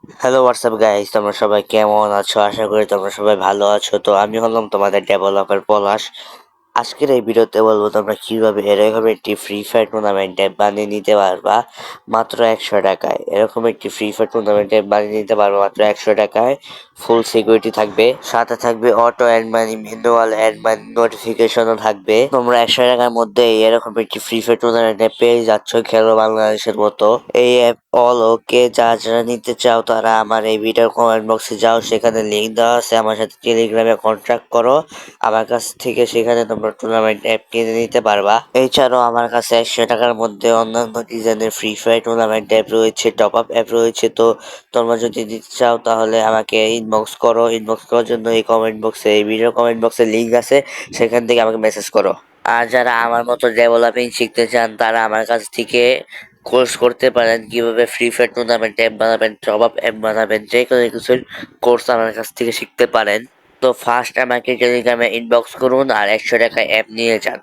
Hello WhatsApp guys, তোমরা সবাই কেমন আছো? আশা করি তোমরা সবাই ভালো আছো। তো আমি হলাম তোমাদের ডেভেলপার পলাশ। আজকের এই ভিডিওতে বলবো তোমরা কিভাবে এরকম একটি ফ্রি ফায়ার টুর্নামেন্ট অ্যাপ বানিয়ে নিতে পারবা মাত্র 100 টাকায়। এরকম একটি ফ্রি ফায়ার টুর্নামেন্ট অ্যাপ বানিয়ে নিতে পারবা মাত্র 100 টাকায়। ফুল সিকিউরিটি থাকবে, সাথে থাকবে auto add money, manual add money, নোটিফিকেশনও থাকবে। তোমরা 100 টাকার মধ্যে এরকম একটি ফ্রি ফায়ার টুর্নামেন্ট অ্যাপ পেয়ে যাচ্ছ, খেলো বাংলাদেশের মতো। এই অ্যাপ অল ওকে, যারা নিতে চাও তারা আমার এই ভিডিওর কমেন্ট বক্সে যাও, সেখানে লিঙ্ক দেওয়া আছে। আমার সাথে টেলিগ্রামে কন্ট্যাক্ট করো, আমার কাছ থেকে সেখানে তোমরা টুর্নামেন্ট অ্যাপ কিনে নিতে পারবা। এছাড়াও আমার কাছে 100 টাকার মধ্যে অন্যান্য ডিজাইনের ফ্রি ফায়ার টুর্নামেন্ট অ্যাপ রয়েছে, টপ আপ অ্যাপ রয়েছে। তো তোমরা যদি দিতে চাও তাহলে আমাকে ইনবক্স করো। ইনবক্স করার জন্য এই কমেন্ট বক্সে, এই ভিডিও কমেন্ট বক্সে লিঙ্ক আছে, সেখান থেকে আমাকে মেসেজ করো। আর যারা আমার মতো ডেভেলপিং শিখতে চান তারা আমার কাছ থেকে কোর্স করতে পারেন, কিভাবে ফ্রি ফায়ার টুর্নামেন্ট অ্যাপ বানাবেন, টপ আপ অ্যাপ বানাবেন, যে কোনো কিছুর কোর্স আমার কাছ থেকে শিখতে পারেন। তো ফার্স্ট আমাকে টেলিগ্রামে ইনবক্স করুন আর 100 টাকা অ্যাপ নিয়ে যান।